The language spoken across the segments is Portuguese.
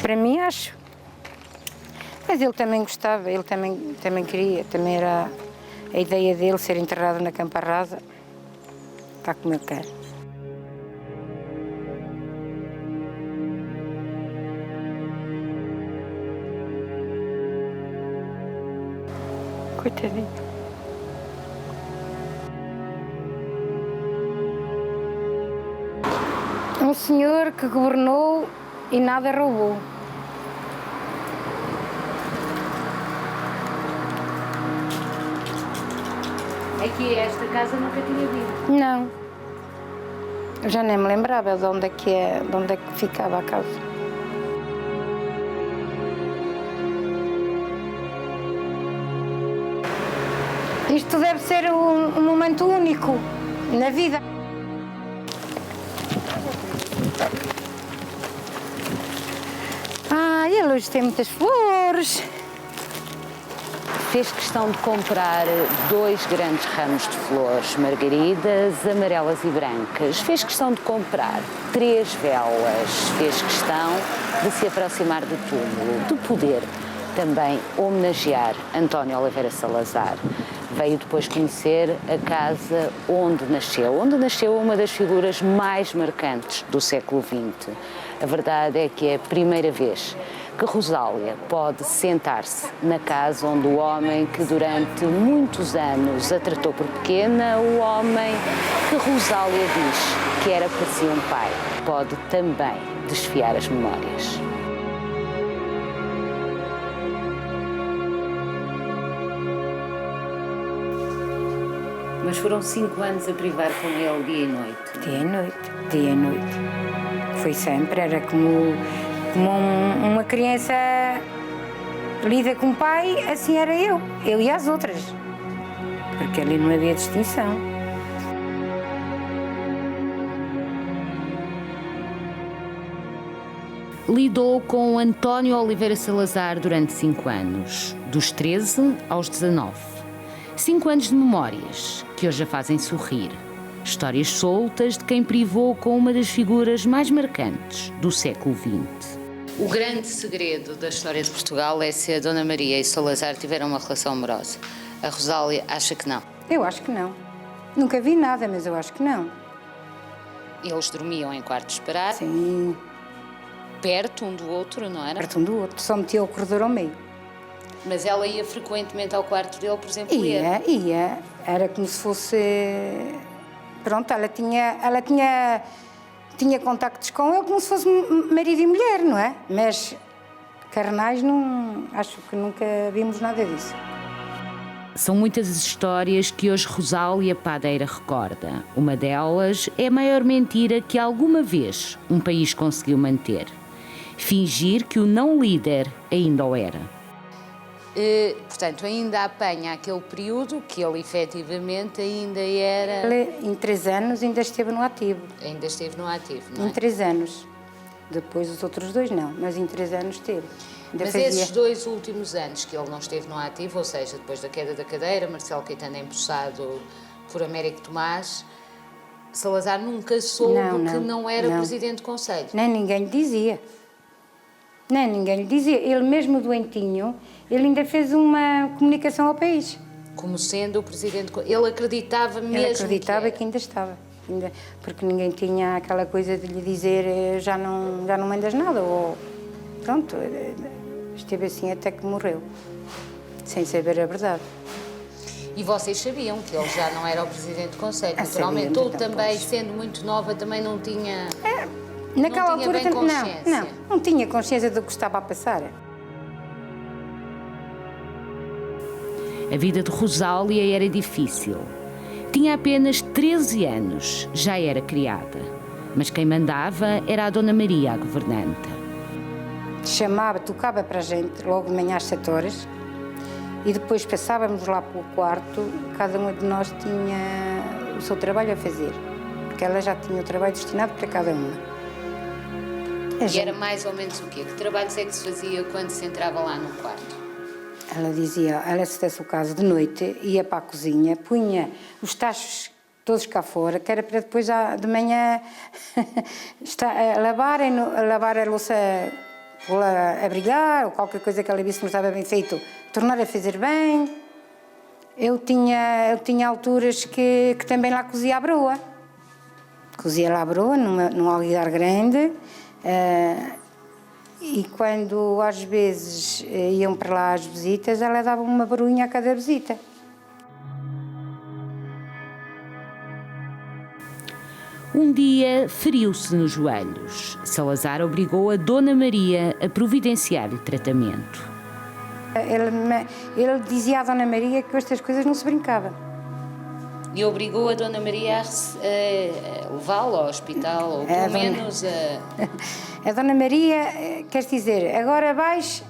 para mim acho. Mas ele também gostava, ele também queria, também era a ideia dele ser enterrado na Campa Rasa. Está como ele quer. Coitadinho. Um senhor que governou e nada roubou. Aqui esta casa nunca tinha vindo? Não. Eu já nem me lembrava de onde é que ficava a casa. Isto deve ser um momento único na vida. Ele hoje tem muitas flores. Fez questão de comprar 2 grandes ramos de flores, margaridas, amarelas e brancas. Fez questão de comprar 3 velas. Fez questão de se aproximar do túmulo, de poder também homenagear António Oliveira Salazar. Veio depois conhecer a casa onde nasceu uma das figuras mais marcantes do século XX. A verdade é que é a primeira vez que Rosália pode sentar-se na casa onde o homem que durante muitos anos a tratou por pequena, o homem que Rosália diz que era para si um pai, pode também desfiar as memórias. Mas foram 5 anos a privar com ele dia e noite. Dia e noite, dia e noite. Foi sempre, era como uma criança lida com o pai, assim era eu e as outras. Porque ali não havia distinção. Lidou com António Oliveira Salazar durante 5 anos, dos 13 aos 19. 5 anos de memórias, que hoje a fazem sorrir. Histórias soltas de quem privou com uma das figuras mais marcantes do século XX. O grande segredo da história de Portugal é se a Dona Maria e Salazar tiveram uma relação amorosa. A Rosália acha que não. Eu acho que não. Nunca vi nada, mas eu acho que não. Eles dormiam em quartos separados. Sim. Perto um do outro, não era? Perto um do outro, só metia o corredor ao meio. Mas ela ia frequentemente ao quarto dele, por exemplo, ler? Ia. Era como se fosse... Pronto, ela tinha contactos com ele como se fosse marido e mulher, não é? Mas carnais, não, acho que nunca vimos nada disso. São muitas as histórias que hoje Rosália Padeira recorda. Uma delas é a maior mentira que alguma vez um país conseguiu manter. Fingir que o não líder ainda o era. Portanto, ainda apanha aquele período que ele efetivamente ainda era... Ele, em 3 anos, ainda esteve no ativo. Ainda esteve no ativo, não é? Em 3 anos. Depois os outros 2 não, mas em 3 anos esteve. Ainda mas fazia... esses 2 últimos anos que ele não esteve no ativo, ou seja, depois da queda da cadeira, Marcelo Caetano é empossado por Américo Tomás, Salazar nunca soube que não era presidente do Conselho. Nem ninguém lhe dizia. Ele mesmo doentinho, ele ainda fez uma comunicação ao país. Como sendo o presidente... Ele acreditava mesmo. Ele acreditava que ainda estava. Porque ninguém tinha aquela coisa de lhe dizer já não mandas nada. Ou pronto, esteve assim até que morreu. Sem saber a verdade. E vocês sabiam que ele já não era o presidente do Conselho, naturalmente. Ou também, sendo muito nova, também não tinha... Naquela não tinha altura, bem consciência. não tinha consciência do que estava a passar. A vida de Rosália era difícil. Tinha apenas 13 anos, já era criada. Mas quem mandava era a Dona Maria, a governanta. Tocava para a gente logo de manhã às 7 horas e depois passávamos lá pelo quarto, cada uma de nós tinha o seu trabalho a fazer, porque ela já tinha o trabalho destinado para cada uma. E era mais ou menos o quê? Que trabalhos é que se fazia quando se entrava lá no quarto? Ela dizia, se desse o caso de noite, ia para a cozinha, punha os tachos todos cá fora, que era para depois de manhã lavar a louça pô-la a brilhar, ou qualquer coisa que ela visse que não estava bem feito, tornar a fazer bem. Eu tinha alturas que também lá cozia a broa. Cozia lá a broa, num alguidar grande, e quando às vezes iam para lá as visitas, ela dava uma broinha a cada visita. Um dia feriu-se nos joelhos. Salazar obrigou a Dona Maria a providenciar-lhe tratamento. Ele dizia à Dona Maria que com estas coisas não se brincava. E obrigou a Dona Maria a levá-lo ao hospital, ou pelo menos a... A Dona Maria, quer dizer, agora vais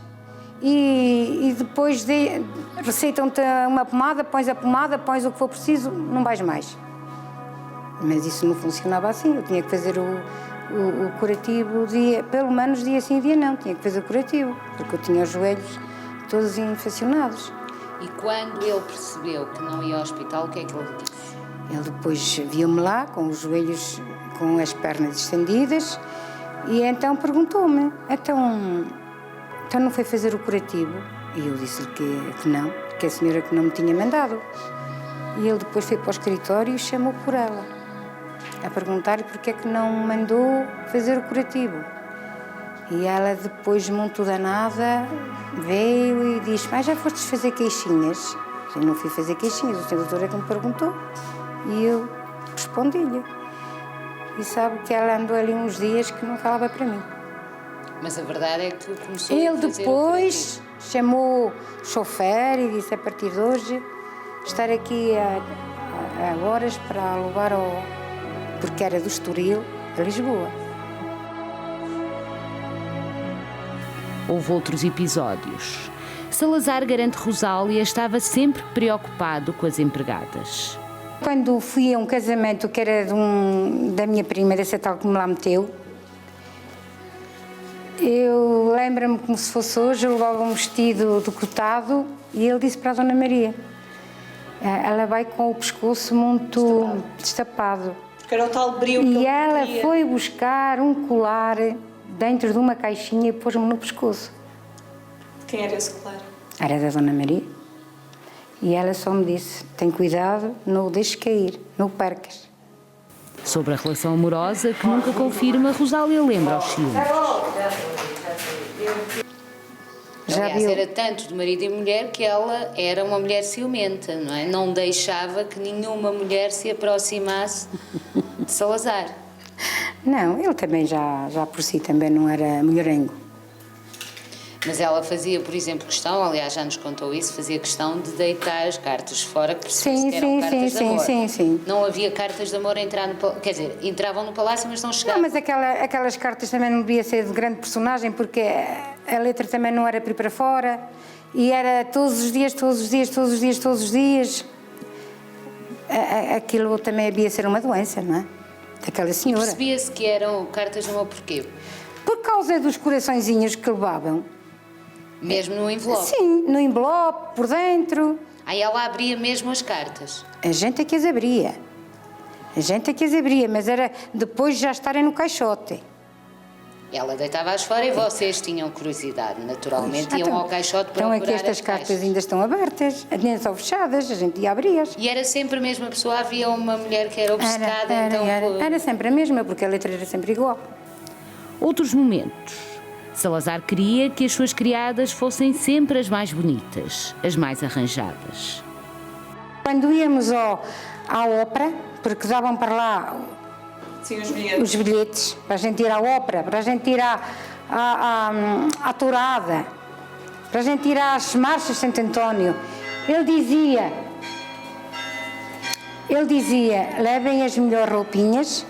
e depois receitam-te uma pomada, pões o que for preciso, não vais mais. Mas isso não funcionava assim, eu tinha que fazer o curativo, pelo menos dia sim, dia não, tinha que fazer o curativo, porque eu tinha os joelhos todos infeccionados. E quando ele percebeu que não ia ao hospital, o que é que ele disse? Ele depois viu-me lá, com os joelhos, com as pernas estendidas, e então perguntou-me, então não foi fazer o curativo? E eu disse-lhe que não, que a senhora que não me tinha mandado. E ele depois foi para o escritório e chamou por ela, a perguntar-lhe porque é que não mandou fazer o curativo. E ela depois, muito danada, veio e disse, mas já fostes fazer queixinhas? Eu não fui fazer queixinhas, o senhor doutor é que me perguntou. E eu respondi-lhe. E sabe que ela andou ali uns dias que não falava para mim. Mas a verdade é que começou Ele a fazer depois chamou o chofer e disse, a partir de hoje, estar aqui a horas para levar porque era do Estoril, a Lisboa. Houve outros episódios. Salazar garante Rosália estava sempre preocupado com as empregadas. Quando fui a um casamento que era da minha prima, dessa tal que me lá meteu, eu lembro-me como se fosse hoje, eu levava um vestido decotado e ele disse para a Dona Maria, ela vai com o pescoço muito destapado. Porque era o tal brilho que E ela queria. foi buscar um colar dentro de uma caixinha e pôs-me no pescoço. Quem era esse colar? Era da Dona Maria. E ela só me disse, tem cuidado, não o deixes cair, não o percas. Sobre a relação amorosa, que nunca confirma, Rosália lembra aos ciúmes. Aliás, era tanto de marido e mulher que ela era uma mulher ciumenta, não é? Não deixava que nenhuma mulher se aproximasse de Salazar. Não, ele também já por si também não era mulherengo. Mas ela fazia, por exemplo, questão, aliás, já nos contou isso, fazia questão de deitar as cartas fora, que percebia que eram cartas de amor. Sim. Não havia cartas de amor a entrar no palácio, quer dizer, entravam no palácio, mas não chegavam. Não, mas aquelas cartas também não devia ser de grande personagem, porque a letra também não era para ir para fora, e era todos os dias. Aquilo também havia ser uma doença, não é? Daquela senhora. Percebia-se que eram cartas de amor porquê? Por causa dos coraçõezinhos que levavam. Mesmo no envelope? Sim, no envelope, por dentro. Aí ela abria mesmo as cartas? A gente é que as abria. Mas era depois de já estarem no caixote. Ela deitava-as fora e vocês tinham curiosidade, naturalmente, iam ao caixote para Então procurar aqui estas as cartas caixas. ainda estão abertas, ainda estão fechadas, a gente ia abri-as. E era sempre a mesma pessoa? Havia uma mulher que era obcecada, então... Era sempre a mesma, porque a letra era sempre igual. Outros momentos. Salazar queria que as suas criadas fossem sempre as mais bonitas, as mais arranjadas. Quando íamos à ópera, porque davam para lá Sim, os bilhetes. os bilhetes, para a gente ir à ópera, para a gente ir à tourada, para a gente ir às marchas de Santo António, ele dizia, levem as melhores roupinhas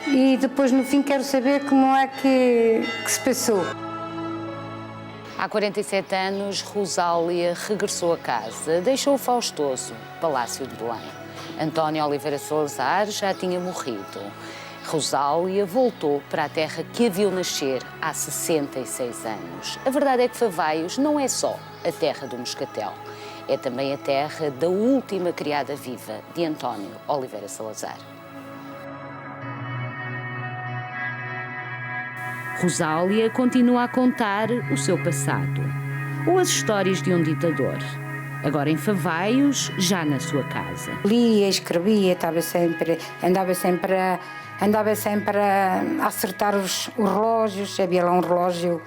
e depois no fim quero saber como é que se passou. Há 47 anos, Rosália regressou a casa, deixou o faustoso Palácio de Belém. António Oliveira Salazar já tinha morrido. Rosália voltou para a terra que a viu nascer há 66 anos. A verdade é que Favaios não é só a terra do moscatel, é também a terra da última criada viva de António Oliveira Salazar. Rosália continua a contar o seu passado, ou as histórias de um ditador, agora em Favaios, já na sua casa. Lia, escrevia, andava sempre a acertar os relógios. Havia lá um relógio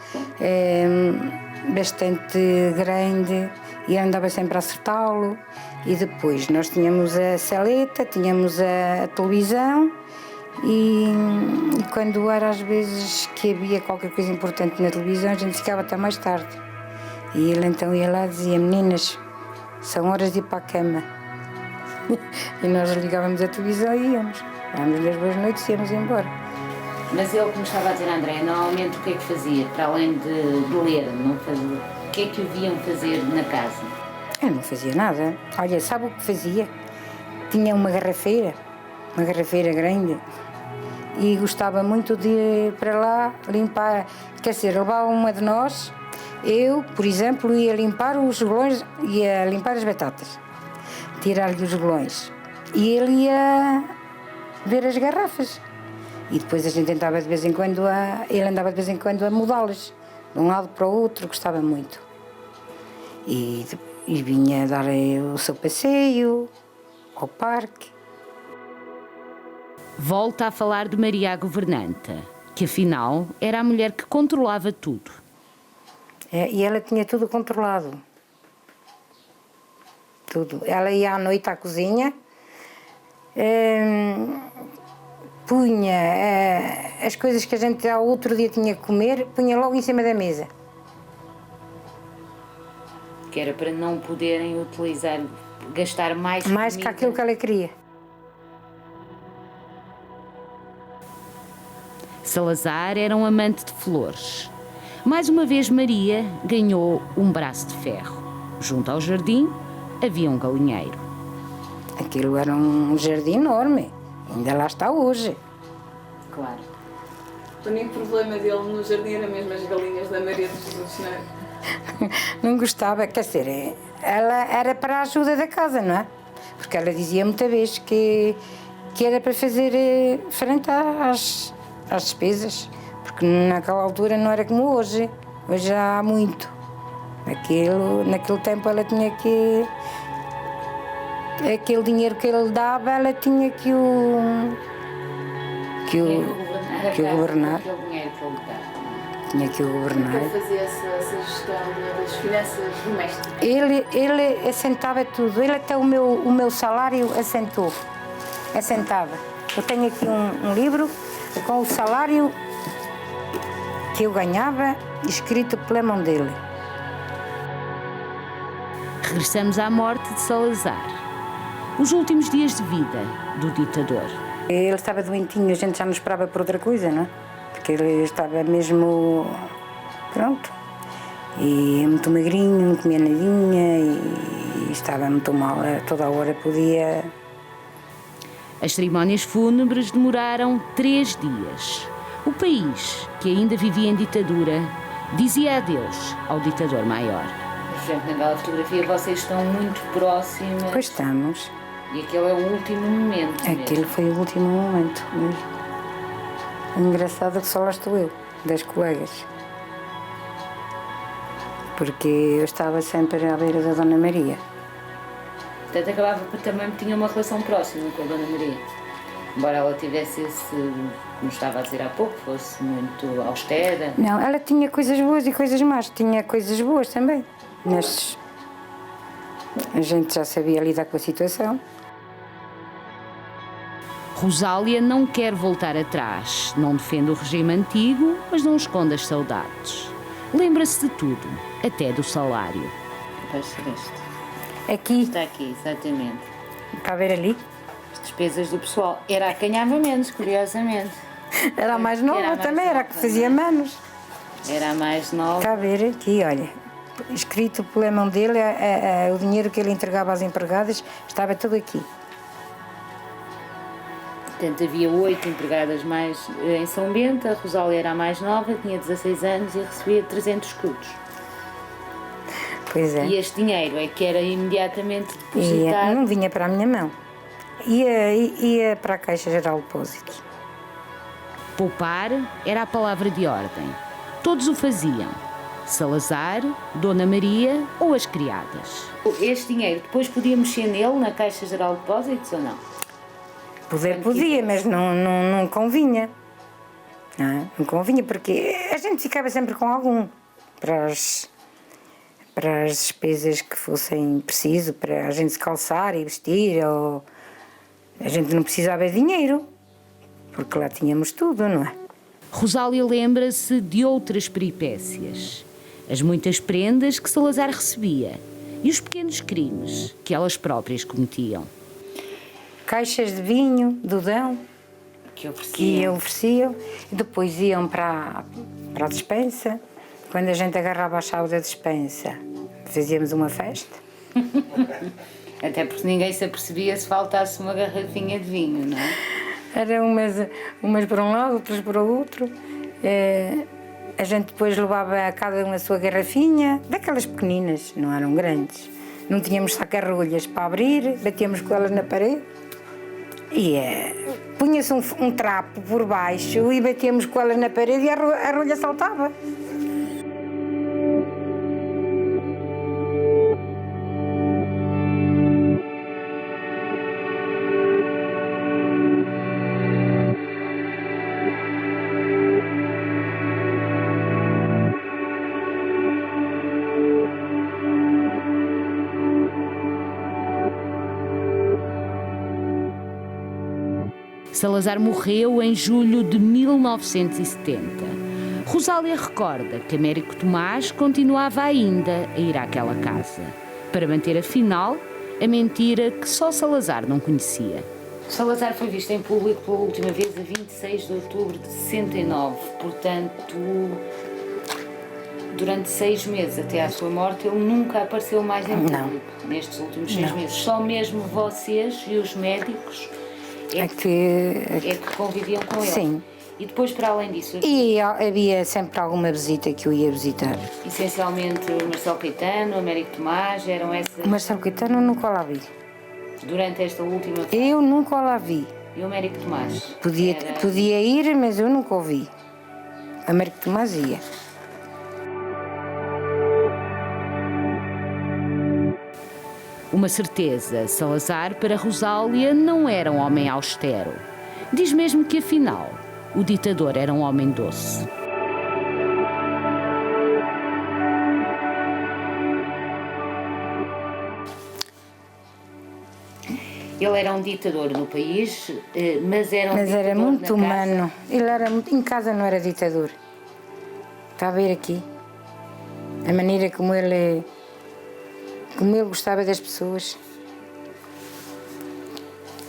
bastante grande e andava sempre a acertá-lo. E depois nós tínhamos a saleta, tínhamos a televisão e quando era às vezes que havia qualquer coisa importante na televisão, a gente ficava até mais tarde. E ele então ia lá e dizia: meninas, são horas de ir para a cama. E nós ligávamos a televisão e íamos. Dávamos as boas noites e íamos embora. Mas ele, como estava a dizer, André, normalmente o que é que fazia? Para além de ler, não fazia? O que é que o viam fazer na casa? Eu não fazia nada. Olha, sabe o que fazia? Tinha uma garrafeira grande, e gostava muito de ir para lá limpar, quer dizer, levava uma de nós. Eu, por exemplo, ia limpar os golões, ia limpar as batatas, tirar-lhe os golões, e ele ia ver as garrafas. E depois a gente tentava de vez em quando, ele andava de vez em quando a mudá-las, de um lado para o outro, gostava muito. E vinha dar o seu passeio ao parque. Volta a falar de Maria a Governanta, que afinal era a mulher que controlava tudo. E ela tinha tudo controlado. Tudo. Ela ia à noite à cozinha, punha as coisas que a gente ao outro dia tinha que comer, punha logo em cima da mesa. Que era para não poderem utilizar, gastar mais que aquilo que ela queria. Salazar era um amante de flores. Mais uma vez Maria ganhou um braço de ferro. Junto ao jardim havia um galinheiro. Aquilo era um jardim enorme, ainda lá está hoje. Claro. O único problema dele no jardim era mesmo as galinhas da Maria de Jesus, não é? Não gostava, quer dizer, ela era para a ajuda da casa, não é? Porque ela dizia muita vez que era para fazer frente às despesas, porque naquela altura não era como hoje. Hoje há muito. Naquele tempo ela tinha que... Aquele dinheiro que ele dava, ela tinha que o governar. Aquele dinheiro que ele dava. Tinha que o governar. Ele fazia essa gestão das finanças domésticas. Ele assentava tudo. Ele até o meu salário assentava. Eu tenho aqui um livro com o salário que eu ganhava, escrito pela mão dele. Regressamos à morte de Salazar. Os últimos dias de vida do ditador. Ele estava doentinho, a gente já não esperava por outra coisa, não é? Porque ele estava mesmo... pronto. E muito magrinho, não comia nadinha e estava muito mal. Toda a hora podia... As cerimónias fúnebres demoraram 3 dias. O país, que ainda vivia em ditadura, dizia adeus ao ditador maior. Por exemplo, naquela fotografia vocês estão muito próximas. Pois estamos. E aquele é o último momento mesmo. Aquele foi o último momento mesmo. Engraçado que só lá estou eu, das colegas. Porque eu estava sempre à beira da Dona Maria. Portanto, acabava que também tinha uma relação próxima com a Dona Maria. Embora ela tivesse como estava a dizer há pouco, fosse muito austera. Não, ela tinha coisas boas e coisas más. Tinha coisas boas também. Mas a gente já sabia lidar com a situação. Rosália não quer voltar atrás. Não defende o regime antigo, mas não esconde as saudades. Lembra-se de tudo, até do salário. Aqui. Está aqui, exatamente. Está a ver ali? As despesas do pessoal. Era a que ganhava menos, curiosamente. Era a mais nova Era a mais também, era a nova, que fazia menos. Era a mais nova. Está a ver aqui, olha. Escrito pela mão dele, o dinheiro que ele entregava às empregadas estava tudo aqui. Portanto, havia 8 empregadas mais em São Bento. A Rosália era a mais nova, tinha 16 anos e recebia 300 escudos. Pois é. E este dinheiro é que era imediatamente E depositado. não vinha para a minha mão. Ia para a Caixa Geral de Depósitos. Poupar era a palavra de ordem. Todos o faziam. Salazar, Dona Maria ou as criadas. Este dinheiro depois podia mexer nele na Caixa Geral de Depósitos ou não? Podia, mas não convinha. Não convinha, porque a gente ficava sempre com algum para as despesas que fossem preciso, para a gente se calçar e vestir, ou a gente não precisava de dinheiro, porque lá tínhamos tudo, não é? Rosália lembra-se de outras peripécias. As muitas prendas que Salazar recebia e os pequenos crimes que elas próprias cometiam. Caixas de vinho, do Dão, Que ofereciam, e depois iam para a despensa. Quando a gente agarrava a chave da despensa, fazíamos uma festa. Até porque ninguém se apercebia se faltasse uma garrafinha de vinho, não é? Eram umas para um lado, outras para o outro. A gente depois levava a cada uma a sua garrafinha, daquelas pequeninas, não eram grandes. Não tínhamos saca-rolhas para abrir, batíamos com elas na parede. E punha-se um trapo por baixo e batíamos com elas na parede e a rolha saltava. Salazar morreu em julho de 1970. Rosália recorda que Américo Tomás continuava ainda a ir àquela casa, para manter afinal a mentira que só Salazar não conhecia. Salazar foi visto em público pela última vez a 26 de outubro de 69, portanto, durante 6 meses até à sua morte, ele nunca apareceu mais em público, nestes últimos 6 meses. Só mesmo vocês e os médicos é que conviviam com ele. Sim. E depois, para além disso... E havia sempre alguma visita que eu ia visitar. Essencialmente o Marcelo Caetano, o Américo Tomás, eram essas... O Marcelo Caetano nunca lá vi. Durante esta última... Eu nunca lá vi. E o Américo Tomás? Podia ir, mas eu nunca o vi. O Américo Tomás ia. Uma certeza, Salazar, para Rosália, não era um homem austero. Diz mesmo que, afinal, o ditador era um homem doce. Ele era um ditador no país, mas era um ditador muito casa. humano. Ele era muito... Em casa não era ditador. Está a ver aqui? A maneira como ele gostava das pessoas.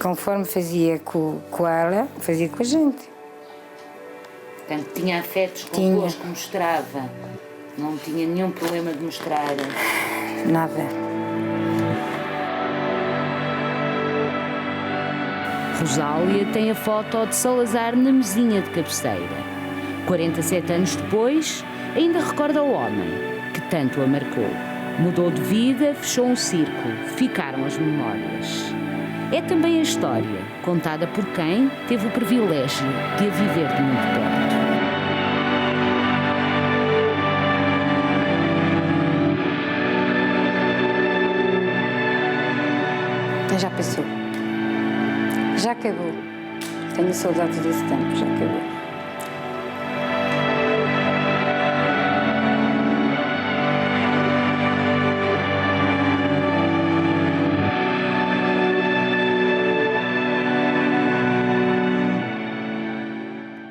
Conforme fazia com ela, fazia com a gente. Portanto, tinha afetos convosco que mostrava. Não tinha nenhum problema de mostrar. Nada. Rosália tem a foto de Salazar na mesinha de cabeceira. 47 anos depois, ainda recorda o homem que tanto a marcou. Mudou de vida, fechou um círculo, ficaram as memórias. É também a história, contada por quem teve o privilégio de a viver de muito perto. Já passou. Já acabou. Tenho saudades desse tempo, já acabou.